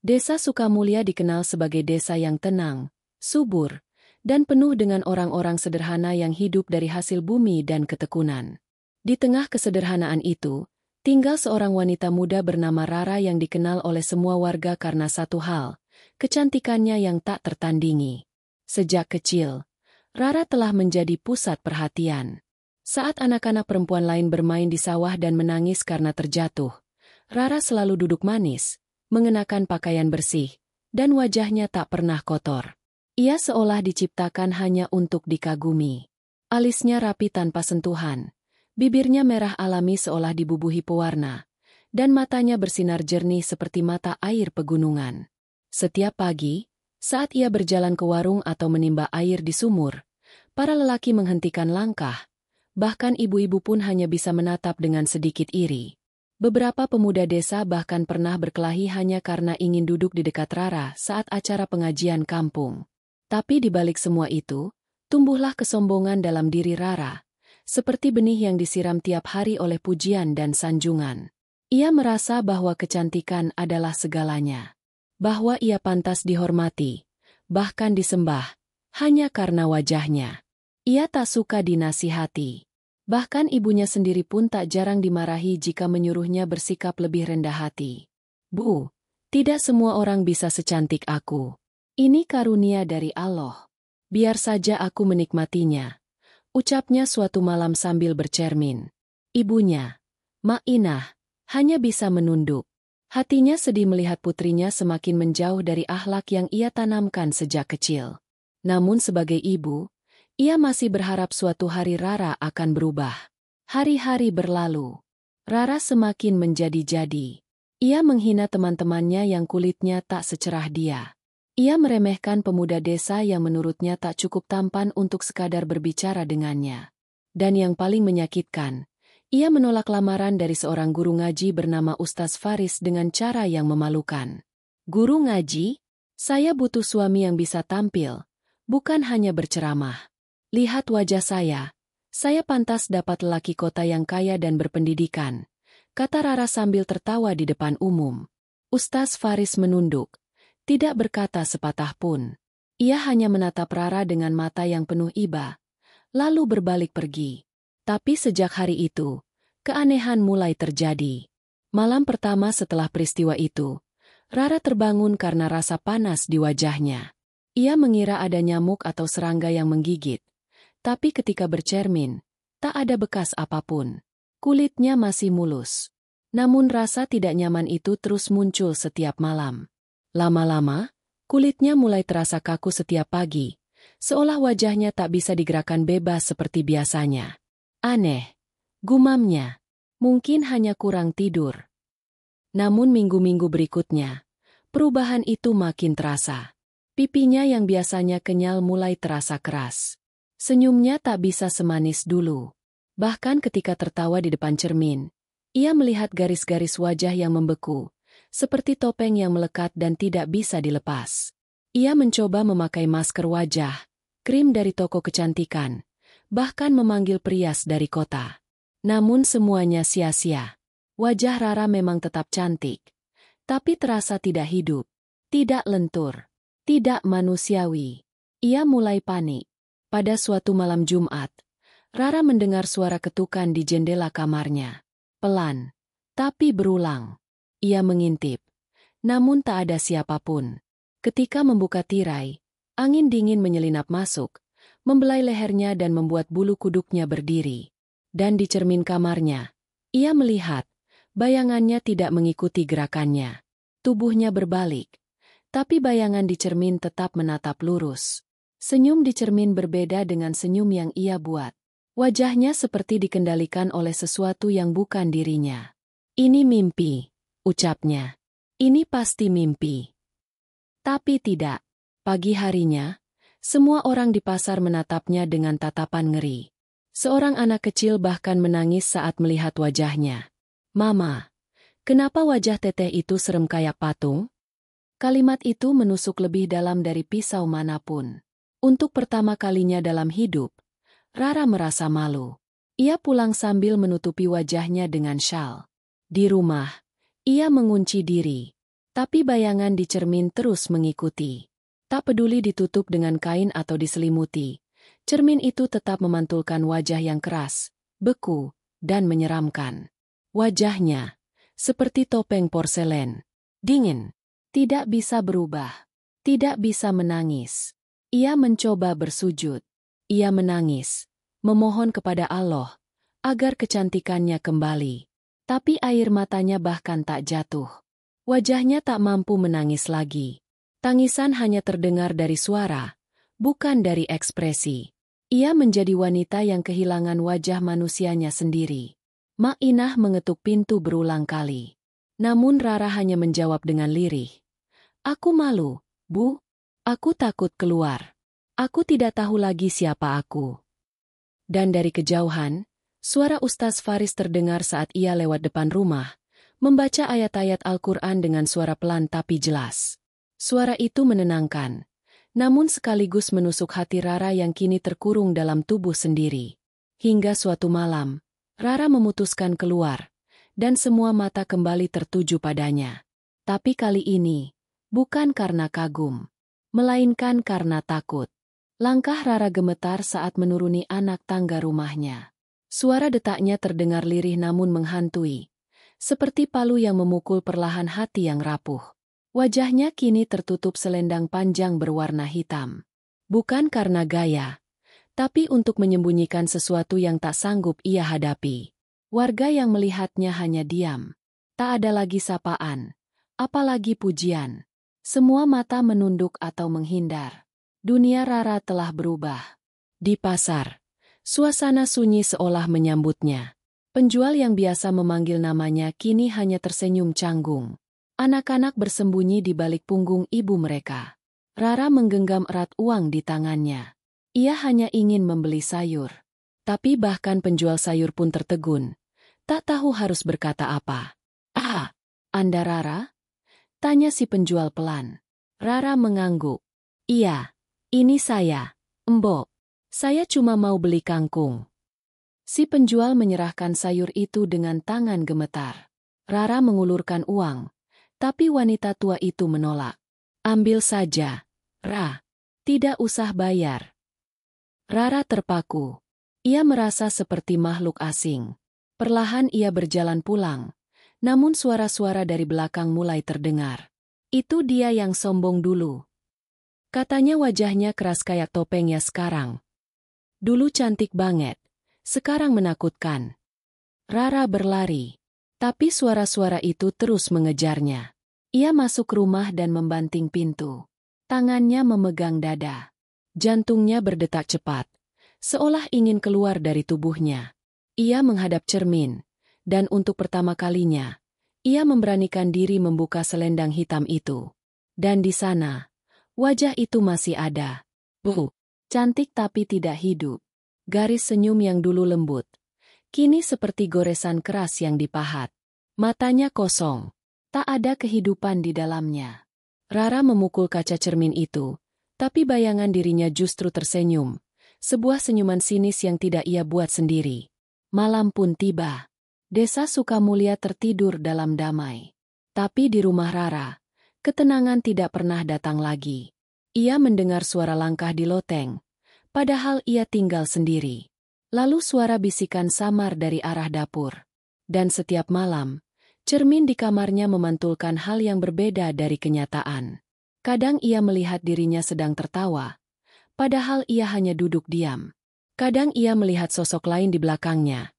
Desa Sukamulya dikenal sebagai desa yang tenang, subur, dan penuh dengan orang-orang sederhana yang hidup dari hasil bumi dan ketekunan. Di tengah kesederhanaan itu, tinggal seorang wanita muda bernama Rara yang dikenal oleh semua warga karena satu hal, kecantikannya yang tak tertandingi. Sejak kecil, Rara telah menjadi pusat perhatian. Saat anak-anak perempuan lain bermain di sawah dan menangis karena terjatuh, Rara selalu duduk manis, mengenakan pakaian bersih, dan wajahnya tak pernah kotor. Ia seolah diciptakan hanya untuk dikagumi. Alisnya rapi tanpa sentuhan, bibirnya merah alami seolah dibubuhi pewarna, dan matanya bersinar jernih seperti mata air pegunungan. Setiap pagi, saat ia berjalan ke warung atau menimba air di sumur, para lelaki menghentikan langkah, bahkan ibu-ibu pun hanya bisa menatap dengan sedikit iri. Beberapa pemuda desa bahkan pernah berkelahi hanya karena ingin duduk di dekat Rara saat acara pengajian kampung. Tapi di balik semua itu, tumbuhlah kesombongan dalam diri Rara, seperti benih yang disiram tiap hari oleh pujian dan sanjungan. Ia merasa bahwa kecantikan adalah segalanya, bahwa ia pantas dihormati, bahkan disembah, hanya karena wajahnya. Ia tak suka dinasihati. Bahkan ibunya sendiri pun tak jarang dimarahi jika menyuruhnya bersikap lebih rendah hati. "Bu, tidak semua orang bisa secantik aku. Ini karunia dari Allah. Biar saja aku menikmatinya," ucapnya suatu malam sambil bercermin. Ibunya, Mak Inah, hanya bisa menunduk. Hatinya sedih melihat putrinya semakin menjauh dari akhlak yang ia tanamkan sejak kecil. Namun sebagai ibu, ia masih berharap suatu hari Rara akan berubah. Hari-hari berlalu. Rara semakin menjadi-jadi. Ia menghina teman-temannya yang kulitnya tak secerah dia. Ia meremehkan pemuda desa yang menurutnya tak cukup tampan untuk sekadar berbicara dengannya. Dan yang paling menyakitkan, ia menolak lamaran dari seorang guru ngaji bernama Ustaz Faris dengan cara yang memalukan. "Guru ngaji? Saya butuh suami yang bisa tampil, bukan hanya berceramah. Lihat wajah saya pantas dapat lelaki kota yang kaya dan berpendidikan," kata Rara sambil tertawa di depan umum. Ustaz Faris menunduk, tidak berkata sepatah pun. Ia hanya menatap Rara dengan mata yang penuh iba, lalu berbalik pergi. Tapi sejak hari itu, keanehan mulai terjadi. Malam pertama setelah peristiwa itu, Rara terbangun karena rasa panas di wajahnya. Ia mengira ada nyamuk atau serangga yang menggigit. Tapi ketika bercermin, tak ada bekas apapun. Kulitnya masih mulus. Namun rasa tidak nyaman itu terus muncul setiap malam. Lama-lama, kulitnya mulai terasa kaku setiap pagi, seolah wajahnya tak bisa digerakkan bebas seperti biasanya. "Aneh," gumamnya. "Mungkin hanya kurang tidur." Namun minggu-minggu berikutnya, perubahan itu makin terasa. Pipinya yang biasanya kenyal mulai terasa keras. Senyumnya tak bisa semanis dulu. Bahkan ketika tertawa di depan cermin, ia melihat garis-garis wajah yang membeku, seperti topeng yang melekat dan tidak bisa dilepas. Ia mencoba memakai masker wajah, krim dari toko kecantikan, bahkan memanggil perias dari kota. Namun semuanya sia-sia. Wajah Rara memang tetap cantik, tapi terasa tidak hidup, tidak lentur, tidak manusiawi. Ia mulai panik. Pada suatu malam Jumat, Rara mendengar suara ketukan di jendela kamarnya. Pelan, tapi berulang. Ia mengintip, namun tak ada siapapun. Ketika membuka tirai, angin dingin menyelinap masuk, membelai lehernya dan membuat bulu kuduknya berdiri. Dan di cermin kamarnya, ia melihat, bayangannya tidak mengikuti gerakannya. Tubuhnya berbalik, tapi bayangan di cermin tetap menatap lurus. Senyum di cermin berbeda dengan senyum yang ia buat. Wajahnya seperti dikendalikan oleh sesuatu yang bukan dirinya. "Ini mimpi," ucapnya. "Ini pasti mimpi." Tapi tidak. Pagi harinya, semua orang di pasar menatapnya dengan tatapan ngeri. Seorang anak kecil bahkan menangis saat melihat wajahnya. "Mama, kenapa wajah teteh itu serem kayak patung?" Kalimat itu menusuk lebih dalam dari pisau manapun. Untuk pertama kalinya dalam hidup, Rara merasa malu. Ia pulang sambil menutupi wajahnya dengan syal. Di rumah, ia mengunci diri. Tapi bayangan di cermin terus mengikuti. Tak peduli ditutup dengan kain atau diselimuti, cermin itu tetap memantulkan wajah yang keras, beku, dan menyeramkan. Wajahnya, seperti topeng porselen, dingin, tidak bisa berubah, tidak bisa menangis. Ia mencoba bersujud. Ia menangis, memohon kepada Allah, agar kecantikannya kembali. Tapi air matanya bahkan tak jatuh. Wajahnya tak mampu menangis lagi. Tangisan hanya terdengar dari suara, bukan dari ekspresi. Ia menjadi wanita yang kehilangan wajah manusianya sendiri. Mak Inah mengetuk pintu berulang kali. Namun Rara hanya menjawab dengan lirih. Aku malu, Bu. Aku takut keluar. Aku tidak tahu lagi siapa aku. Dan dari kejauhan, suara Ustaz Faris terdengar saat ia lewat depan rumah, membaca ayat-ayat Al-Quran dengan suara pelan tapi jelas. Suara itu menenangkan, namun sekaligus menusuk hati Rara yang kini terkurung dalam tubuh sendiri. Hingga suatu malam, Rara memutuskan keluar, dan semua mata kembali tertuju padanya. Tapi kali ini, bukan karena kagum, melainkan karena takut. Langkah Rara gemetar saat menuruni anak tangga rumahnya. Suara detaknya terdengar lirih namun menghantui, seperti palu yang memukul perlahan hati yang rapuh. Wajahnya kini tertutup selendang panjang berwarna hitam. Bukan karena gaya, tapi untuk menyembunyikan sesuatu yang tak sanggup ia hadapi. Warga yang melihatnya hanya diam. Tak ada lagi sapaan, apalagi pujian. Semua mata menunduk atau menghindar. Dunia Rara telah berubah. Di pasar, suasana sunyi seolah menyambutnya. Penjual yang biasa memanggil namanya kini hanya tersenyum canggung. Anak-anak bersembunyi di balik punggung ibu mereka. Rara menggenggam erat uang di tangannya. Ia hanya ingin membeli sayur. Tapi bahkan penjual sayur pun tertegun. Tak tahu harus berkata apa. "Ah, Anda Rara?" tanya si penjual pelan. Rara mengangguk. "Iya, ini saya, Mbok. Saya cuma mau beli kangkung." Si penjual menyerahkan sayur itu dengan tangan gemetar. Rara mengulurkan uang. Tapi wanita tua itu menolak. "Ambil saja, Ra. Tidak usah bayar." Rara terpaku. Ia merasa seperti makhluk asing. Perlahan ia berjalan pulang. Namun suara-suara dari belakang mulai terdengar. "Itu dia yang sombong dulu," katanya, wajahnya keras kayak topengnya sekarang. "Dulu cantik banget, sekarang menakutkan." Rara berlari. Tapi suara-suara itu terus mengejarnya. Ia masuk rumah dan membanting pintu. Tangannya memegang dada. Jantungnya berdetak cepat, seolah ingin keluar dari tubuhnya. Ia menghadap cermin, dan untuk pertama kalinya, ia memberanikan diri membuka selendang hitam itu. Dan di sana, wajah itu masih ada. Cantik tapi tidak hidup. Garis senyum yang dulu lembut, kini seperti goresan keras yang dipahat. Matanya kosong, tak ada kehidupan di dalamnya. Rara memukul kaca cermin itu, tapi bayangan dirinya justru tersenyum. Sebuah senyuman sinis yang tidak ia buat sendiri. Malam pun tiba. Desa Sukamulya tertidur dalam damai. Tapi di rumah Rara, ketenangan tidak pernah datang lagi. Ia mendengar suara langkah di loteng, padahal ia tinggal sendiri. Lalu suara bisikan samar dari arah dapur. Dan setiap malam, cermin di kamarnya memantulkan hal yang berbeda dari kenyataan. Kadang ia melihat dirinya sedang tertawa, padahal ia hanya duduk diam. Kadang ia melihat sosok lain di belakangnya.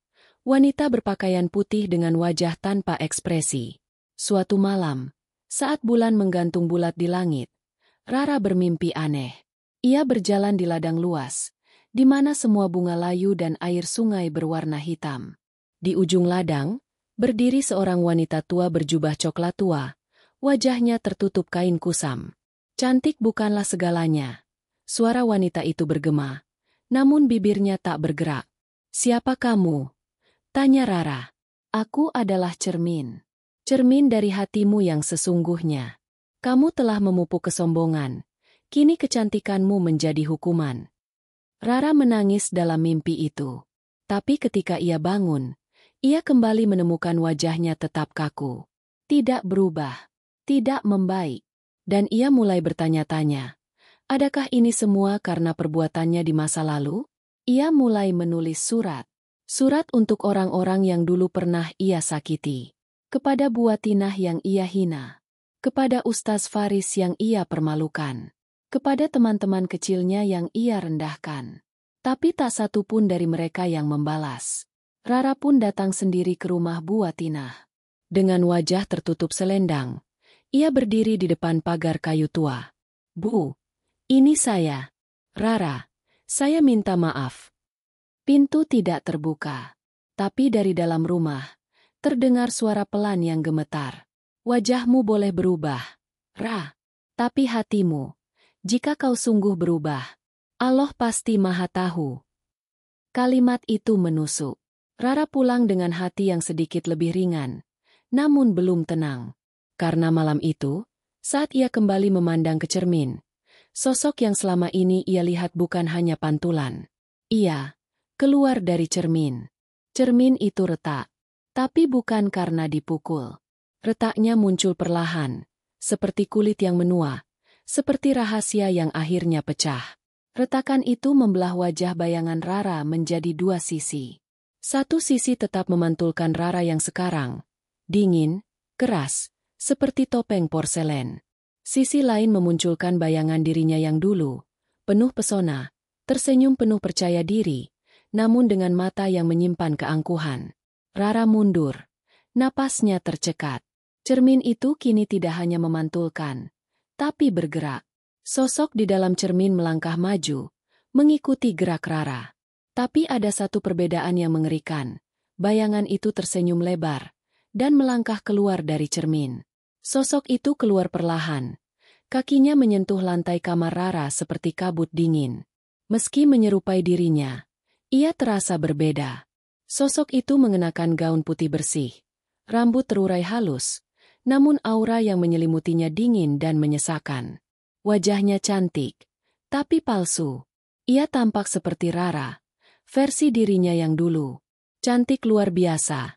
Wanita berpakaian putih dengan wajah tanpa ekspresi. Suatu malam, saat bulan menggantung bulat di langit, Rara bermimpi aneh. Ia berjalan di ladang luas, di mana semua bunga layu dan air sungai berwarna hitam. Di ujung ladang, berdiri seorang wanita tua berjubah coklat tua, wajahnya tertutup kain kusam. "Cantik bukanlah segalanya." Suara wanita itu bergema, namun bibirnya tak bergerak. "Siapa kamu?" tanya Rara. "Aku adalah cermin. Cermin dari hatimu yang sesungguhnya. Kamu telah memupuk kesombongan, kini kecantikanmu menjadi hukuman." Rara menangis dalam mimpi itu. Tapi ketika ia bangun, ia kembali menemukan wajahnya tetap kaku. Tidak berubah. tidak membaik. Dan ia mulai bertanya-tanya, adakah ini semua karena perbuatannya di masa lalu? Ia mulai menulis surat. Surat untuk orang-orang yang dulu pernah ia sakiti. Kepada Buatinah yang ia hina. Kepada Ustaz Faris yang ia permalukan. Kepada teman-teman kecilnya yang ia rendahkan. Tapi tak satu pun dari mereka yang membalas. Rara pun datang sendiri ke rumah Buatinah. Dengan wajah tertutup selendang, ia berdiri di depan pagar kayu tua. Bu, ini saya. Rara, saya minta maaf. Pintu tidak terbuka. Tapi dari dalam rumah, terdengar suara pelan yang gemetar. Wajahmu boleh berubah, Ra. Tapi hatimu, jika kau sungguh berubah, Allah pasti Maha Tahu. Kalimat itu menusuk. Rara pulang dengan hati yang sedikit lebih ringan, namun belum tenang. Karena malam itu, saat ia kembali memandang ke cermin, sosok yang selama ini ia lihat bukan hanya pantulan. Ia keluar dari cermin. Cermin itu retak, tapi bukan karena dipukul. Retaknya muncul perlahan, seperti kulit yang menua, seperti rahasia yang akhirnya pecah. Retakan itu membelah wajah bayangan Rara menjadi dua sisi. Satu sisi tetap memantulkan Rara yang sekarang, dingin, keras, seperti topeng porselen. Sisi lain memunculkan bayangan dirinya yang dulu, penuh pesona, tersenyum penuh percaya diri, namun dengan mata yang menyimpan keangkuhan. Rara mundur. Napasnya tercekat. Cermin itu kini tidak hanya memantulkan, tapi bergerak. Sosok di dalam cermin melangkah maju, mengikuti gerak Rara. Tapi ada satu perbedaan yang mengerikan. Bayangan itu tersenyum lebar, dan melangkah keluar dari cermin. Sosok itu keluar perlahan. Kakinya menyentuh lantai kamar Rara seperti kabut dingin. Meski menyerupai dirinya, ia terasa berbeda. Sosok itu mengenakan gaun putih bersih. Rambut terurai halus, namun aura yang menyelimutinya dingin dan menyesakan. Wajahnya cantik, tapi palsu. Ia tampak seperti Rara, versi dirinya yang dulu. Cantik luar biasa,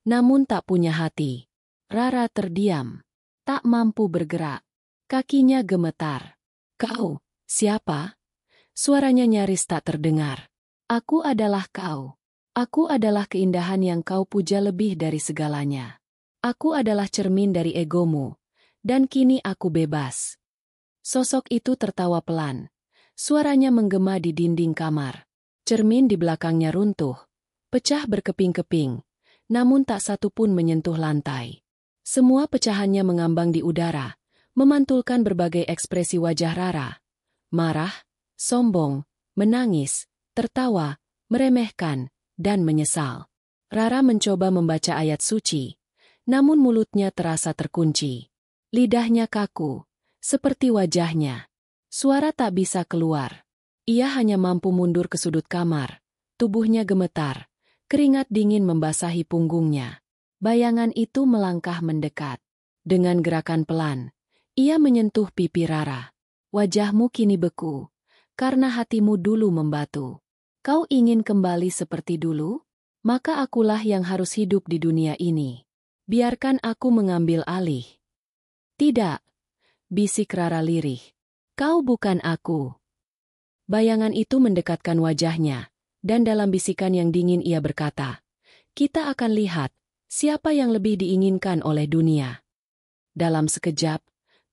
namun tak punya hati. Rara terdiam, tak mampu bergerak. Kakinya gemetar. Kau, siapa? Suaranya nyaris tak terdengar. Aku adalah kau. Aku adalah keindahan yang kau puja lebih dari segalanya. Aku adalah cermin dari egomu, dan kini aku bebas. Sosok itu tertawa pelan. Suaranya menggema di dinding kamar. Cermin di belakangnya runtuh, pecah berkeping-keping, namun tak satu pun menyentuh lantai. Semua pecahannya mengambang di udara, memantulkan berbagai ekspresi wajah Rara. Marah, sombong, menangis, tertawa, meremehkan, dan menyesal. Rara mencoba membaca ayat suci, namun mulutnya terasa terkunci. Lidahnya kaku, seperti wajahnya. Suara tak bisa keluar. Ia hanya mampu mundur ke sudut kamar. Tubuhnya gemetar, keringat dingin membasahi punggungnya. Bayangan itu melangkah mendekat. Dengan gerakan pelan, ia menyentuh pipi Rara. Wajahmu kini beku, karena hatimu dulu membatu. Kau ingin kembali seperti dulu? Maka akulah yang harus hidup di dunia ini. Biarkan aku mengambil alih. Tidak, bisik Rara lirih. Kau bukan aku. Bayangan itu mendekatkan wajahnya, dan dalam bisikan yang dingin ia berkata, kita akan lihat, siapa yang lebih diinginkan oleh dunia. Dalam sekejap,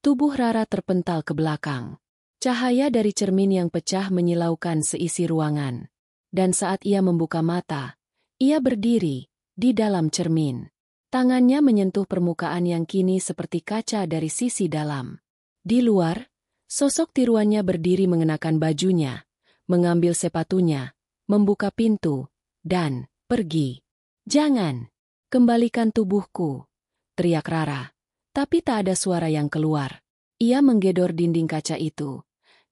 tubuh Rara terpental ke belakang. Cahaya dari cermin yang pecah menyilaukan seisi ruangan. Dan saat ia membuka mata, ia berdiri di dalam cermin. Tangannya menyentuh permukaan yang kini seperti kaca dari sisi dalam. Di luar, sosok tiruannya berdiri mengenakan bajunya, mengambil sepatunya, membuka pintu, dan pergi. Jangan, kembalikan tubuhku, teriak Rara. Tapi tak ada suara yang keluar. Ia menggedor dinding kaca itu,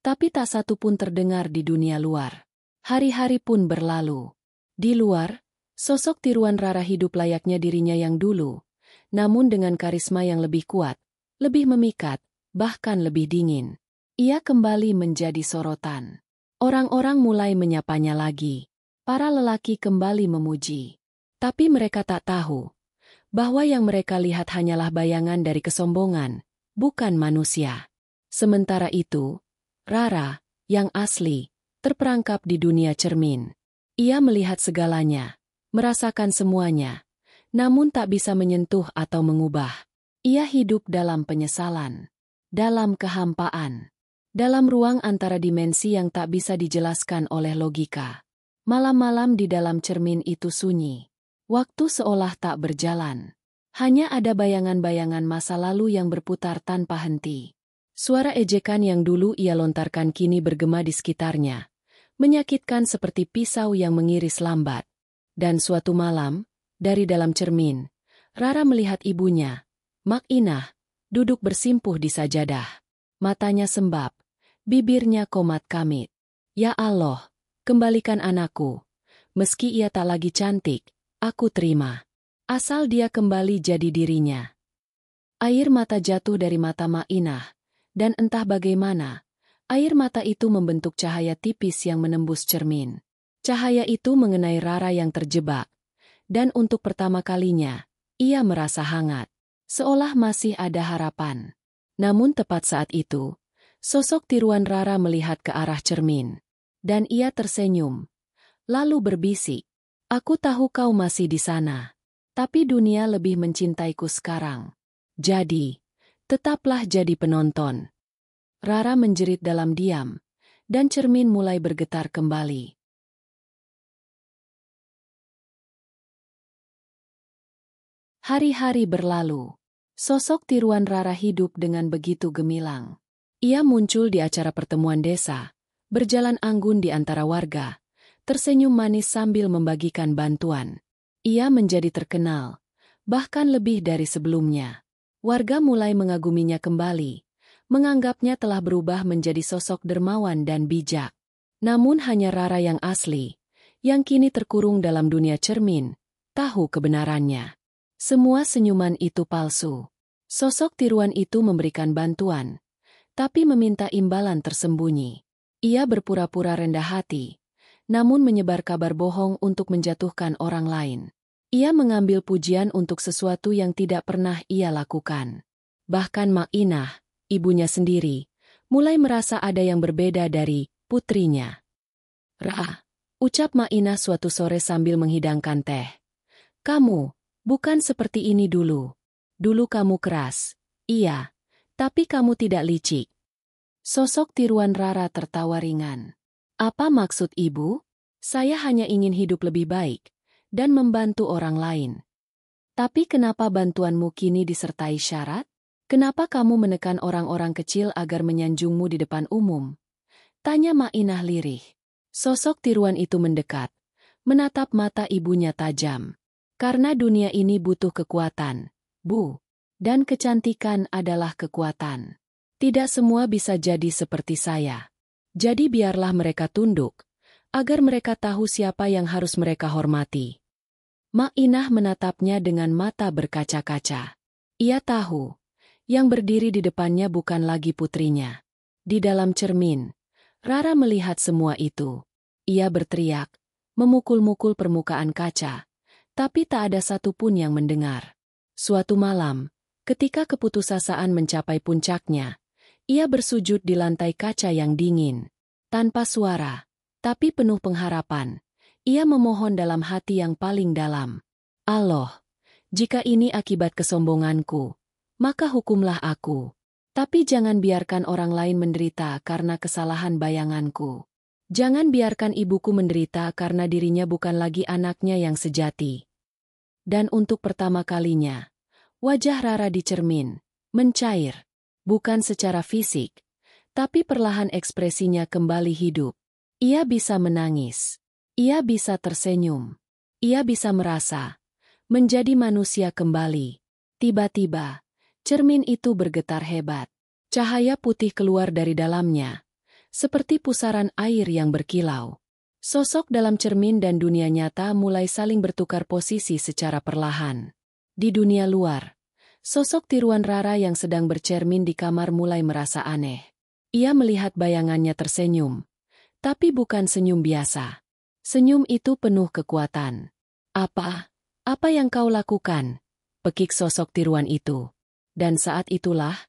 tapi tak satu pun terdengar di dunia luar. Hari-hari pun berlalu. Di luar, sosok tiruan Rara hidup layaknya dirinya yang dulu, namun dengan karisma yang lebih kuat, lebih memikat, bahkan lebih dingin. Ia kembali menjadi sorotan. Orang-orang mulai menyapanya lagi. Para lelaki kembali memuji. Tapi mereka tak tahu bahwa yang mereka lihat hanyalah bayangan dari kesombongan bukan manusia. Sementara itu, Rara, yang asli, terperangkap di dunia cermin. Ia melihat segalanya, merasakan semuanya, namun tak bisa menyentuh atau mengubah. Ia hidup dalam penyesalan, dalam kehampaan, dalam ruang antara dimensi yang tak bisa dijelaskan oleh logika. Malam-malam di dalam cermin itu sunyi. Waktu seolah tak berjalan. Hanya ada bayangan-bayangan masa lalu yang berputar tanpa henti. Suara ejekan yang dulu ia lontarkan kini bergema di sekitarnya, menyakitkan seperti pisau yang mengiris lambat. Dan suatu malam, dari dalam cermin, Rara melihat ibunya, Mak Inah, duduk bersimpuh di sajadah. Matanya sembab, bibirnya komat kamit. Ya Allah, kembalikan anakku. Meski ia tak lagi cantik, aku terima. Asal dia kembali jadi dirinya. Air mata jatuh dari mata Mak Inah. Dan entah bagaimana, air mata itu membentuk cahaya tipis yang menembus cermin. Cahaya itu mengenai Rara yang terjebak. Dan untuk pertama kalinya, ia merasa hangat. Seolah masih ada harapan. Namun tepat saat itu, sosok tiruan Rara melihat ke arah cermin. Dan ia tersenyum. Lalu berbisik, "Aku tahu kau masih di sana. Tapi dunia lebih mencintaiku sekarang. Jadi, tetaplah jadi penonton." Rara menjerit dalam diam, dan cermin mulai bergetar kembali. Hari-hari berlalu. Sosok tiruan Rara hidup dengan begitu gemilang. Ia muncul di acara pertemuan desa, berjalan anggun di antara warga, tersenyum manis sambil membagikan bantuan. Ia menjadi terkenal, bahkan lebih dari sebelumnya. Warga mulai mengaguminya kembali, menganggapnya telah berubah menjadi sosok dermawan dan bijak. Namun hanya Rara yang asli, yang kini terkurung dalam dunia cermin, tahu kebenarannya. Semua senyuman itu palsu. Sosok tiruan itu memberikan bantuan, tapi meminta imbalan tersembunyi. Ia berpura-pura rendah hati, namun menyebar kabar bohong untuk menjatuhkan orang lain. Ia mengambil pujian untuk sesuatu yang tidak pernah ia lakukan. Bahkan Mak Inah, ibunya sendiri, mulai merasa ada yang berbeda dari putrinya. "Ra," ucap Mak Inah suatu sore sambil menghidangkan teh. "Kamu bukan seperti ini dulu. Dulu kamu keras, iya, tapi kamu tidak licik." Sosok tiruan Rara tertawa ringan. "Apa maksud ibu? Saya hanya ingin hidup lebih baik dan membantu orang lain. Tapi kenapa bantuanmu kini disertai syarat? Kenapa kamu menekan orang-orang kecil agar menyanjungmu di depan umum?" Tanya Mak Inah lirih. Sosok tiruan itu mendekat, menatap mata ibunya tajam. "Karena dunia ini butuh kekuatan, Bu. Dan kecantikan adalah kekuatan. Tidak semua bisa jadi seperti saya. Jadi biarlah mereka tunduk, agar mereka tahu siapa yang harus mereka hormati." Mak Inah menatapnya dengan mata berkaca-kaca. Ia tahu, yang berdiri di depannya bukan lagi putrinya. Di dalam cermin, Rara melihat semua itu. Ia berteriak, memukul-mukul permukaan kaca, tapi tak ada satupun yang mendengar. Suatu malam, ketika keputusasaan mencapai puncaknya, ia bersujud di lantai kaca yang dingin. Tanpa suara, tapi penuh pengharapan, ia memohon dalam hati yang paling dalam. "Allah, jika ini akibat kesombonganku, maka hukumlah aku. Tapi jangan biarkan orang lain menderita karena kesalahan bayanganku. Jangan biarkan ibuku menderita karena dirinya bukan lagi anaknya yang sejati." Dan untuk pertama kalinya, wajah Rara di cermin mencair, bukan secara fisik, tapi perlahan ekspresinya kembali hidup. Ia bisa menangis, ia bisa tersenyum, ia bisa merasa, menjadi manusia kembali. Tiba-tiba, cermin itu bergetar hebat. Cahaya putih keluar dari dalamnya, seperti pusaran air yang berkilau. Sosok dalam cermin dan dunia nyata mulai saling bertukar posisi secara perlahan. Di dunia luar, sosok tiruan Rara yang sedang bercermin di kamar mulai merasa aneh. Ia melihat bayangannya tersenyum, tapi bukan senyum biasa. Senyum itu penuh kekuatan. Apa yang kau lakukan?" Pekik sosok tiruan itu. Dan saat itulah,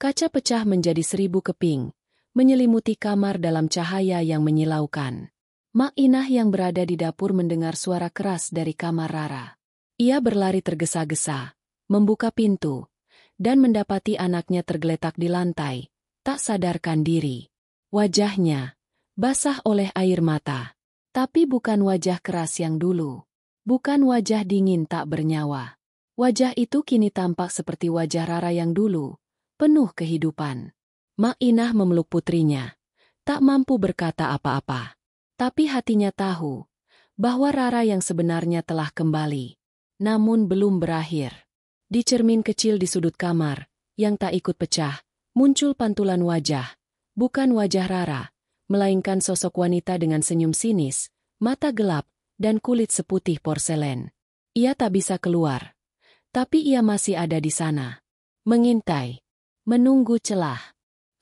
Kaca pecah menjadi 1000 keping, menyelimuti kamar dalam cahaya yang menyilaukan. Mak Inah yang berada di dapur mendengar suara keras dari kamar Rara. Ia berlari tergesa-gesa, membuka pintu, dan mendapati anaknya tergeletak di lantai, tak sadarkan diri. Wajahnya basah oleh air mata. Tapi bukan wajah keras yang dulu. Bukan wajah dingin tak bernyawa. Wajah itu kini tampak seperti wajah Rara yang dulu, penuh kehidupan. Mak Inah memeluk putrinya, tak mampu berkata apa-apa. Tapi hatinya tahu bahwa Rara yang sebenarnya telah kembali. Namun belum berakhir. Di cermin kecil di sudut kamar, yang tak ikut pecah, muncul pantulan wajah. Bukan wajah Rara, melainkan sosok wanita dengan senyum sinis, mata gelap, dan kulit seputih porselen. Ia tak bisa keluar. Tapi ia masih ada di sana. Mengintai. Menunggu celah.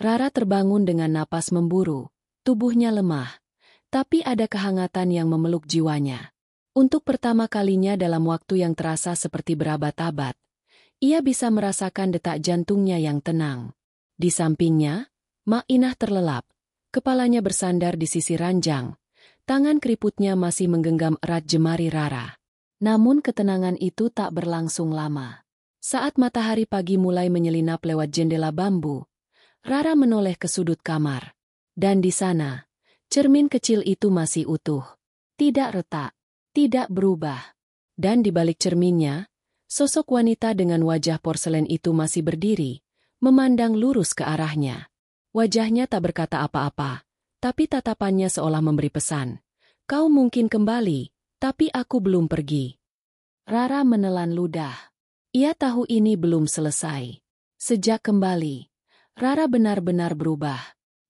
Rara terbangun dengan napas memburu. Tubuhnya lemah. Tapi ada kehangatan yang memeluk jiwanya. Untuk pertama kalinya dalam waktu yang terasa seperti berabad-abad, ia bisa merasakan detak jantungnya yang tenang. Di sampingnya, Mak Inah terlelap. Kepalanya bersandar di sisi ranjang. Tangan keriputnya masih menggenggam erat jemari Rara. Namun ketenangan itu tak berlangsung lama. Saat matahari pagi mulai menyelinap lewat jendela bambu, Rara menoleh ke sudut kamar. Dan di sana, cermin kecil itu masih utuh. Tidak retak. Tidak berubah. Dan di balik cerminnya, sosok wanita dengan wajah porselen itu masih berdiri, memandang lurus ke arahnya. Wajahnya tak berkata apa-apa, tapi tatapannya seolah memberi pesan. Kau mungkin kembali, tapi aku belum pergi. Rara menelan ludah. Ia tahu ini belum selesai. Sejak kembali, Rara benar-benar berubah.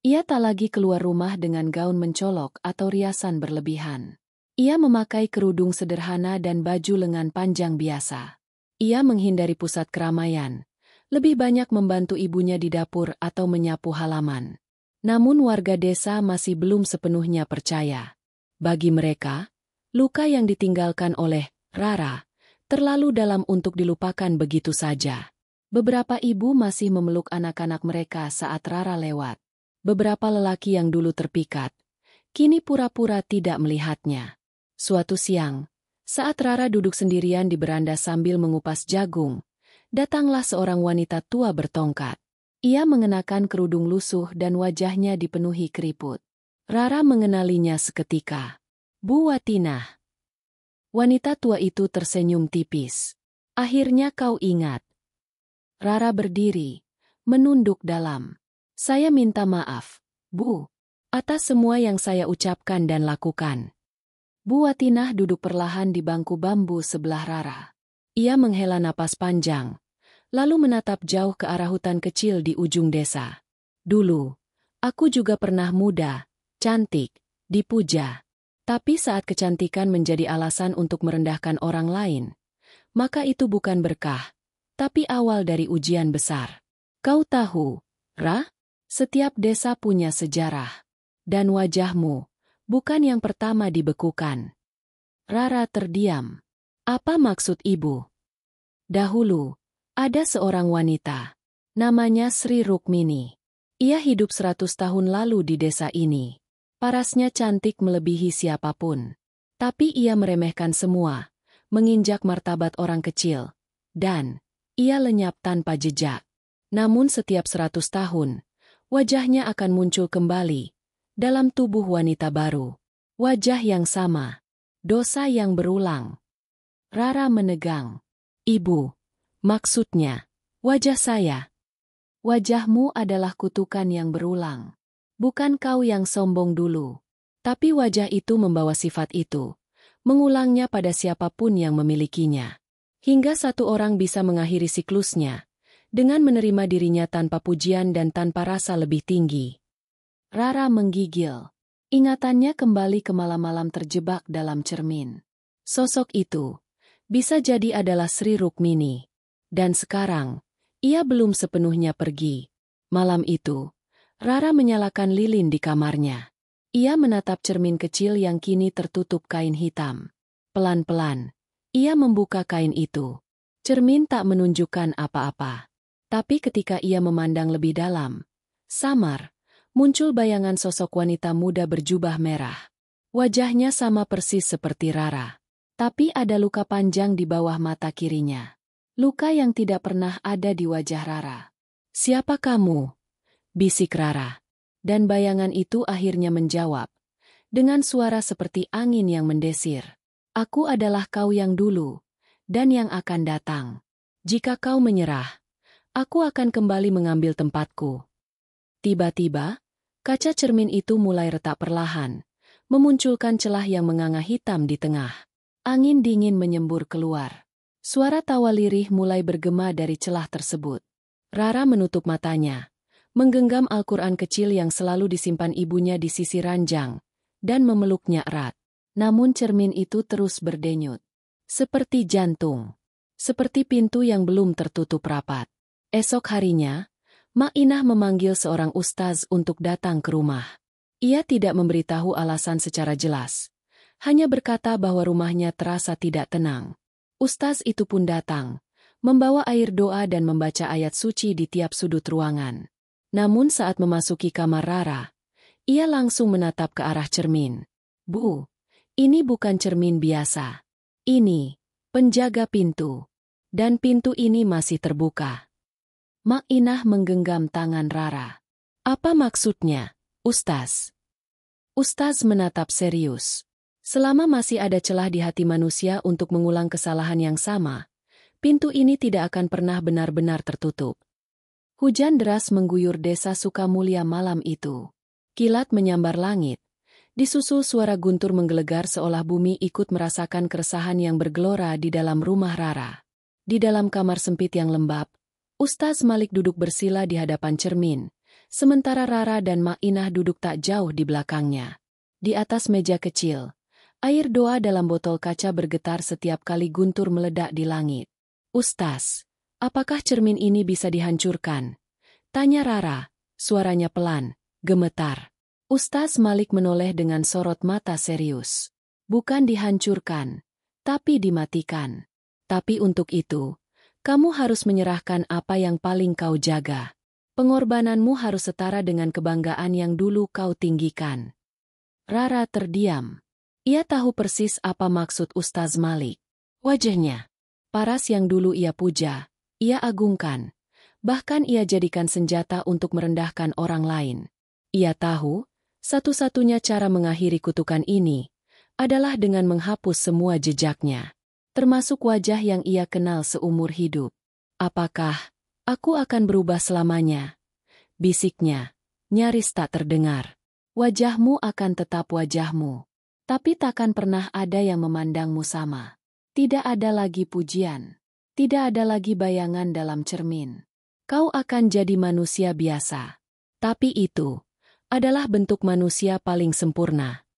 Ia tak lagi keluar rumah dengan gaun mencolok atau riasan berlebihan. Ia memakai kerudung sederhana dan baju lengan panjang biasa. Ia menghindari pusat keramaian, lebih banyak membantu ibunya di dapur atau menyapu halaman. Namun warga desa masih belum sepenuhnya percaya. Bagi mereka, luka yang ditinggalkan oleh Rara terlalu dalam untuk dilupakan begitu saja. Beberapa ibu masih memeluk anak-anak mereka saat Rara lewat. Beberapa lelaki yang dulu terpikat, kini pura-pura tidak melihatnya. Suatu siang, saat Rara duduk sendirian di beranda sambil mengupas jagung, datanglah seorang wanita tua bertongkat. Ia mengenakan kerudung lusuh dan wajahnya dipenuhi keriput. Rara mengenalinya seketika. Bu Watinah. Wanita tua itu tersenyum tipis. Akhirnya kau ingat. Rara berdiri, menunduk dalam. Saya minta maaf, Bu, atas semua yang saya ucapkan dan lakukan. Bu Watinah duduk perlahan di bangku bambu sebelah Rara. Ia menghela napas panjang, lalu menatap jauh ke arah hutan kecil di ujung desa. Dulu, aku juga pernah muda, cantik, dipuja. Tapi saat kecantikan menjadi alasan untuk merendahkan orang lain, maka itu bukan berkah, tapi awal dari ujian besar. Kau tahu, Ra? Setiap desa punya sejarah. Dan wajahmu bukan yang pertama dibekukan. Rara terdiam. Apa maksud ibu? Dahulu, ada seorang wanita. Namanya Sri Rukmini. Ia hidup 100 tahun lalu di desa ini. Parasnya cantik melebihi siapapun. Tapi ia meremehkan semua, menginjak martabat orang kecil. Dan, ia lenyap tanpa jejak. Namun setiap 100 tahun, wajahnya akan muncul kembali. Dalam tubuh wanita baru. Wajah yang sama. Dosa yang berulang. Rara menegang. Ibu. Maksudnya. Wajah saya. Wajahmu adalah kutukan yang berulang. Bukan kau yang sombong dulu. Tapi wajah itu membawa sifat itu. Mengulangnya pada siapapun yang memilikinya. Hingga satu orang bisa mengakhiri siklusnya. Dengan menerima dirinya tanpa pujian dan tanpa rasa lebih tinggi. Rara menggigil. Ingatannya kembali ke malam-malam terjebak dalam cermin. Sosok itu bisa jadi adalah Sri Rukmini. Dan sekarang, ia belum sepenuhnya pergi. Malam itu, Rara menyalakan lilin di kamarnya. Ia menatap cermin kecil yang kini tertutup kain hitam. Pelan-pelan, ia membuka kain itu. Cermin tak menunjukkan apa-apa. Tapi ketika ia memandang lebih dalam, samar, muncul bayangan sosok wanita muda berjubah merah. Wajahnya sama persis seperti Rara. Tapi ada luka panjang di bawah mata kirinya. Luka yang tidak pernah ada di wajah Rara. "Siapa kamu?" bisik Rara. Dan bayangan itu akhirnya menjawab, dengan suara seperti angin yang mendesir. "Aku adalah kau yang dulu, dan yang akan datang. Jika kau menyerah, aku akan kembali mengambil tempatku." Tiba-tiba, kaca cermin itu mulai retak perlahan, memunculkan celah yang menganga hitam di tengah. Angin dingin menyembur keluar. Suara tawa lirih mulai bergema dari celah tersebut. Rara menutup matanya, menggenggam Al-Quran kecil yang selalu disimpan ibunya di sisi ranjang, dan memeluknya erat. Namun cermin itu terus berdenyut. Seperti jantung. Seperti pintu yang belum tertutup rapat. Esok harinya, Mak Inah memanggil seorang ustaz untuk datang ke rumah. Ia tidak memberitahu alasan secara jelas. Hanya berkata bahwa rumahnya terasa tidak tenang. Ustaz itu pun datang, membawa air doa dan membaca ayat suci di tiap sudut ruangan. Namun saat memasuki kamar Rara, ia langsung menatap ke arah cermin. "Bu, ini bukan cermin biasa. Ini penjaga pintu. Dan pintu ini masih terbuka." Mak Inah menggenggam tangan Rara. "Apa maksudnya, Ustaz?" Ustaz menatap serius. "Selama masih ada celah di hati manusia untuk mengulang kesalahan yang sama, pintu ini tidak akan pernah benar-benar tertutup." Hujan deras mengguyur desa Sukamulya malam itu. Kilat menyambar langit. Disusul suara guntur menggelegar seolah bumi ikut merasakan keresahan yang bergelora di dalam rumah Rara. Di dalam kamar sempit yang lembab, Ustaz Malik duduk bersila di hadapan cermin, sementara Rara dan Mak Inah duduk tak jauh di belakangnya. Di atas meja kecil, air doa dalam botol kaca bergetar setiap kali guntur meledak di langit. "Ustaz, apakah cermin ini bisa dihancurkan?" tanya Rara, suaranya pelan, gemetar. Ustaz Malik menoleh dengan sorot mata serius. "Bukan dihancurkan, tapi dimatikan. Tapi untuk itu, kamu harus menyerahkan apa yang paling kau jaga. Pengorbananmu harus setara dengan kebanggaan yang dulu kau tinggikan." Rara terdiam. Ia tahu persis apa maksud Ustaz Malik. Wajahnya, paras yang dulu ia puja, ia agungkan. Bahkan ia jadikan senjata untuk merendahkan orang lain. Ia tahu, satu-satunya cara mengakhiri kutukan ini adalah dengan menghapus semua jejaknya. Termasuk wajah yang ia kenal seumur hidup. "Apakah aku akan berubah selamanya?" bisiknya, nyaris tak terdengar. "Wajahmu akan tetap wajahmu. Tapi takkan pernah ada yang memandangmu sama. Tidak ada lagi pujian. Tidak ada lagi bayangan dalam cermin. Kau akan jadi manusia biasa. Tapi itu adalah bentuk manusia paling sempurna."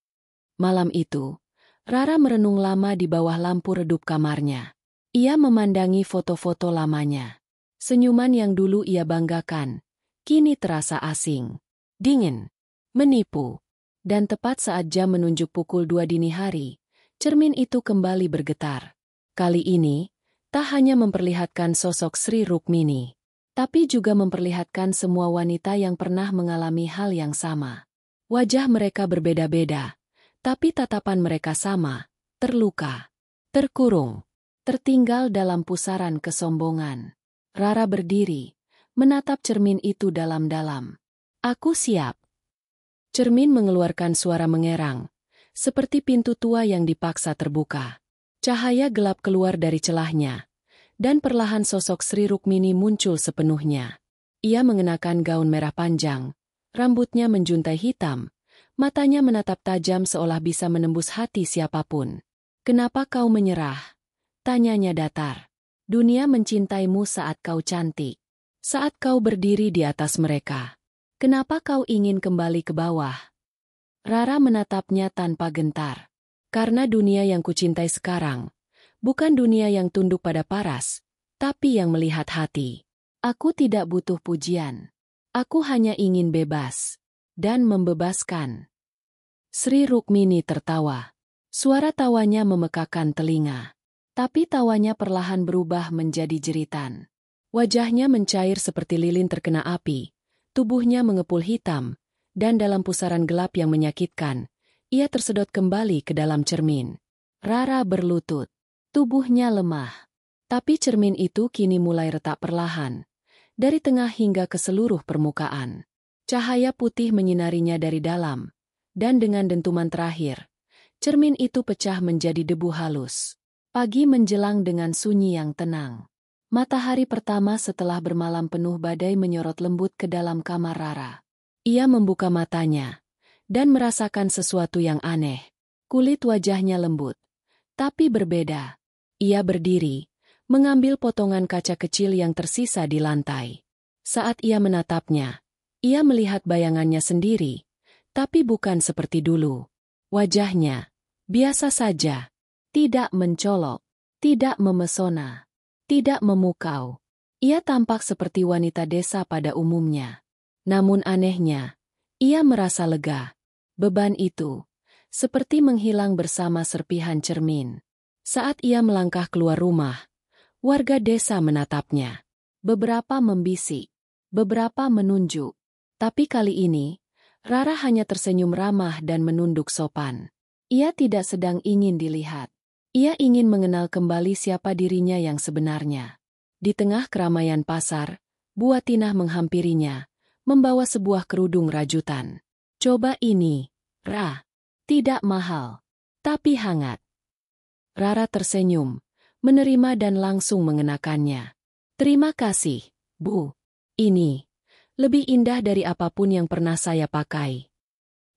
Malam itu, Rara merenung lama di bawah lampu redup kamarnya. Ia memandangi foto-foto lamanya. Senyuman yang dulu ia banggakan, kini terasa asing, dingin, menipu. Dan tepat saat jam menunjuk pukul 2 dini hari, cermin itu kembali bergetar. Kali ini, tak hanya memperlihatkan sosok Sri Rukmini, tapi juga memperlihatkan semua wanita yang pernah mengalami hal yang sama. Wajah mereka berbeda-beda, tapi tatapan mereka sama, terluka, terkurung, tertinggal dalam pusaran kesombongan. Rara berdiri, menatap cermin itu dalam-dalam. "Aku siap." Cermin mengeluarkan suara mengerang, seperti pintu tua yang dipaksa terbuka. Cahaya gelap keluar dari celahnya, dan perlahan sosok Sri Rukmini muncul sepenuhnya. Ia mengenakan gaun merah panjang, rambutnya menjuntai hitam, matanya menatap tajam seolah bisa menembus hati siapapun. "Kenapa kau menyerah?" tanyanya datar. "Dunia mencintaimu saat kau cantik. Saat kau berdiri di atas mereka. Kenapa kau ingin kembali ke bawah?" Rara menatapnya tanpa gentar. "Karena dunia yang kucintai sekarang, bukan dunia yang tunduk pada paras, tapi yang melihat hati. Aku tidak butuh pujian. Aku hanya ingin bebas. Dan membebaskan." Sri Rukmini tertawa. Suara tawanya memekakan telinga. Tapi tawanya perlahan berubah menjadi jeritan. Wajahnya mencair seperti lilin terkena api, tubuhnya mengepul hitam, dan dalam pusaran gelap yang menyakitkan, ia tersedot kembali ke dalam cermin. Rara berlutut. Tubuhnya lemah. Tapi cermin itu kini mulai retak perlahan, dari tengah hingga ke seluruh permukaan. Cahaya putih menyinarinya dari dalam, dan dengan dentuman terakhir, cermin itu pecah menjadi debu halus. Pagi menjelang dengan sunyi yang tenang. Matahari pertama setelah bermalam penuh badai menyorot lembut ke dalam kamar Rara. Ia membuka matanya, dan merasakan sesuatu yang aneh. Kulit wajahnya lembut, tapi berbeda. Ia berdiri, mengambil potongan kaca kecil yang tersisa di lantai. Saat ia menatapnya, ia melihat bayangannya sendiri, tapi bukan seperti dulu. Wajahnya biasa saja, tidak mencolok, tidak memesona. Tidak memukau. Ia tampak seperti wanita desa pada umumnya. Namun anehnya, ia merasa lega. Beban itu seperti menghilang bersama serpihan cermin. Saat ia melangkah keluar rumah, warga desa menatapnya. Beberapa membisik, beberapa menunjuk. Tapi kali ini, Rara hanya tersenyum ramah dan menunduk sopan. Ia tidak sedang ingin dilihat. Ia ingin mengenal kembali siapa dirinya yang sebenarnya. Di tengah keramaian pasar, Bu Atinah menghampirinya, membawa sebuah kerudung rajutan. Coba ini, Ra. Tidak mahal, tapi hangat. Rara tersenyum, menerima dan langsung mengenakannya. Terima kasih, Bu. Ini lebih indah dari apapun yang pernah saya pakai.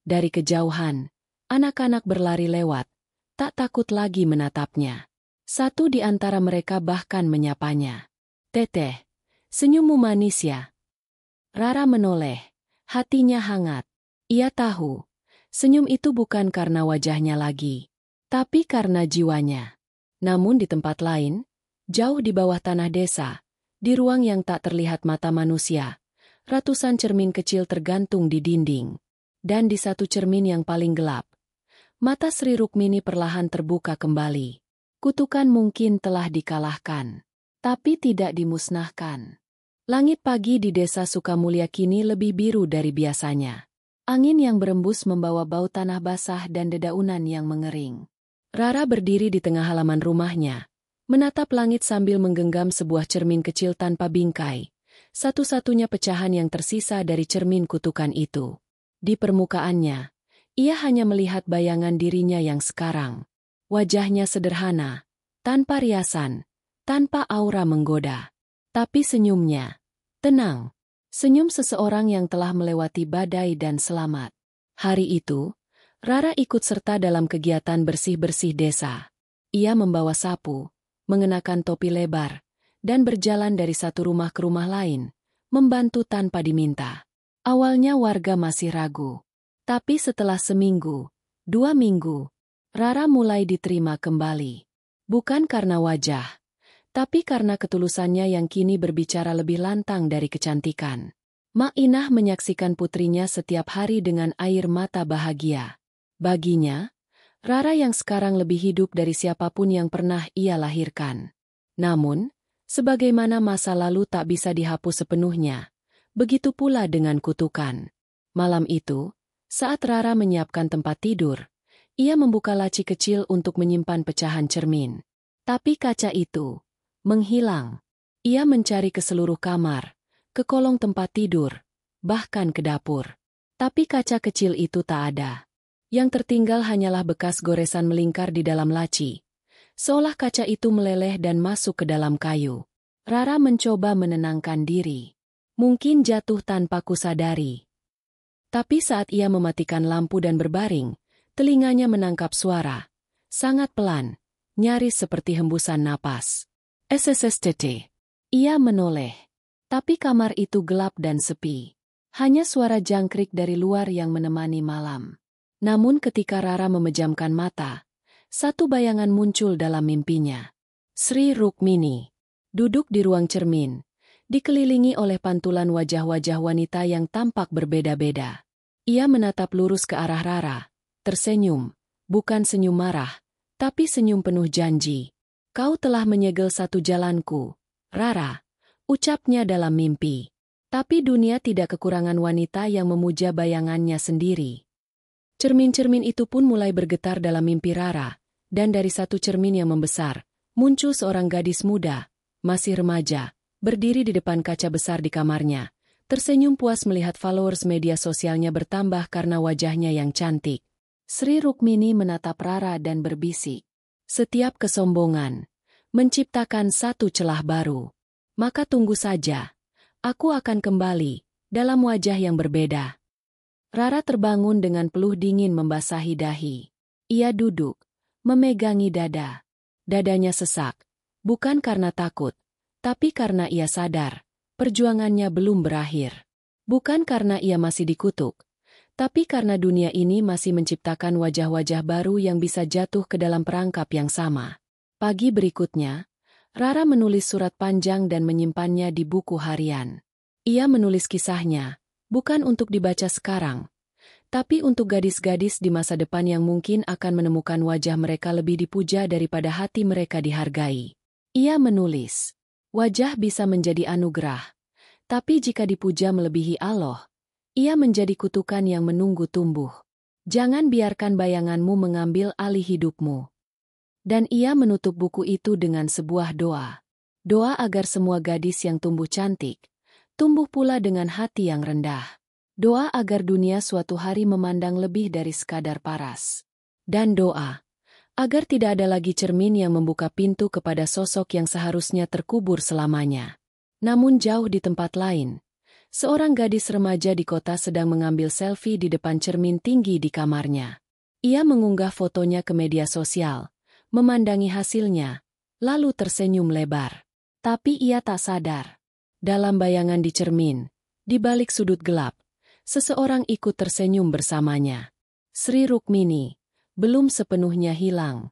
Dari kejauhan, anak-anak berlari lewat. Tak takut lagi menatapnya. Satu di antara mereka bahkan menyapanya. Teteh, senyummu manis ya. Rara menoleh, hatinya hangat. Ia tahu, senyum itu bukan karena wajahnya lagi, tapi karena jiwanya. Namun di tempat lain, jauh di bawah tanah desa, di ruang yang tak terlihat mata manusia, ratusan cermin kecil tergantung di dinding. Dan di satu cermin yang paling gelap, mata Sri Rukmini perlahan terbuka kembali. Kutukan mungkin telah dikalahkan, tapi tidak dimusnahkan. Langit pagi di desa Sukamulya kini lebih biru dari biasanya. Angin yang berembus membawa bau tanah basah dan dedaunan yang mengering. Rara berdiri di tengah halaman rumahnya, menatap langit sambil menggenggam sebuah cermin kecil tanpa bingkai, satu-satunya pecahan yang tersisa dari cermin kutukan itu. Di permukaannya, ia hanya melihat bayangan dirinya yang sekarang. Wajahnya sederhana, tanpa riasan, tanpa aura menggoda. Tapi senyumnya tenang. Senyum seseorang yang telah melewati badai dan selamat. Hari itu, Rara ikut serta dalam kegiatan bersih-bersih desa. Ia membawa sapu, mengenakan topi lebar, dan berjalan dari satu rumah ke rumah lain, membantu tanpa diminta. Awalnya warga masih ragu. Tapi setelah seminggu, 2 minggu, Rara mulai diterima kembali. Bukan karena wajah, tapi karena ketulusannya yang kini berbicara lebih lantang dari kecantikan. Mak Inah menyaksikan putrinya setiap hari dengan air mata bahagia. Baginya, Rara yang sekarang lebih hidup dari siapapun yang pernah ia lahirkan. Namun, sebagaimana masa lalu tak bisa dihapus sepenuhnya, begitu pula dengan kutukan. Malam itu, saat Rara menyiapkan tempat tidur, ia membuka laci kecil untuk menyimpan pecahan cermin. Tapi kaca itu menghilang. Ia mencari ke seluruh kamar, ke kolong tempat tidur, bahkan ke dapur. Tapi kaca kecil itu tak ada. Yang tertinggal hanyalah bekas goresan melingkar di dalam laci. Seolah kaca itu meleleh dan masuk ke dalam kayu. Rara mencoba menenangkan diri. Mungkin jatuh tanpa kusadari. Tapi saat ia mematikan lampu dan berbaring, telinganya menangkap suara. Sangat pelan, nyaris seperti hembusan napas. SSSTT. Ia menoleh. Tapi kamar itu gelap dan sepi. Hanya suara jangkrik dari luar yang menemani malam. Namun ketika Rara memejamkan mata, satu bayangan muncul dalam mimpinya. Sri Rukmini. Duduk di ruang cermin, dikelilingi oleh pantulan wajah-wajah wanita yang tampak berbeda-beda. Ia menatap lurus ke arah Rara, tersenyum, bukan senyum marah, tapi senyum penuh janji. Kau telah menyegel satu jalanku, Rara. Ucapnya dalam mimpi. Tapi dunia tidak kekurangan wanita yang memuja bayangannya sendiri. Cermin-cermin itu pun mulai bergetar dalam mimpi Rara, dan dari satu cermin yang membesar, muncul seorang gadis muda, masih remaja, berdiri di depan kaca besar di kamarnya, tersenyum puas melihat followers media sosialnya bertambah karena wajahnya yang cantik. Sri Rukmini menatap Rara dan berbisik. Setiap kesombongan menciptakan satu celah baru. Maka tunggu saja. Aku akan kembali, dalam wajah yang berbeda. Rara terbangun dengan peluh dingin membasahi dahi. Ia duduk, memegangi dada. Dadanya sesak, bukan karena takut, tapi karena ia sadar, perjuangannya belum berakhir. Bukan karena ia masih dikutuk, tapi karena dunia ini masih menciptakan wajah-wajah baru yang bisa jatuh ke dalam perangkap yang sama. Pagi berikutnya, Rara menulis surat panjang dan menyimpannya di buku harian. Ia menulis kisahnya, bukan untuk dibaca sekarang, tapi untuk gadis-gadis di masa depan yang mungkin akan menemukan wajah mereka lebih dipuja daripada hati mereka dihargai. Ia menulis, wajah bisa menjadi anugerah, tapi jika dipuja melebihi Allah, ia menjadi kutukan yang menunggu tumbuh. Jangan biarkan bayanganmu mengambil alih hidupmu. Dan ia menutup buku itu dengan sebuah doa. Doa agar semua gadis yang tumbuh cantik, tumbuh pula dengan hati yang rendah. Doa agar dunia suatu hari memandang lebih dari sekadar paras. Dan doa agar tidak ada lagi cermin yang membuka pintu kepada sosok yang seharusnya terkubur selamanya. Namun jauh di tempat lain, seorang gadis remaja di kota sedang mengambil selfie di depan cermin tinggi di kamarnya. Ia mengunggah fotonya ke media sosial, memandangi hasilnya, lalu tersenyum lebar. Tapi ia tak sadar. Dalam bayangan di cermin, di balik sudut gelap, seseorang ikut tersenyum bersamanya. Sri Rukmini belum sepenuhnya hilang.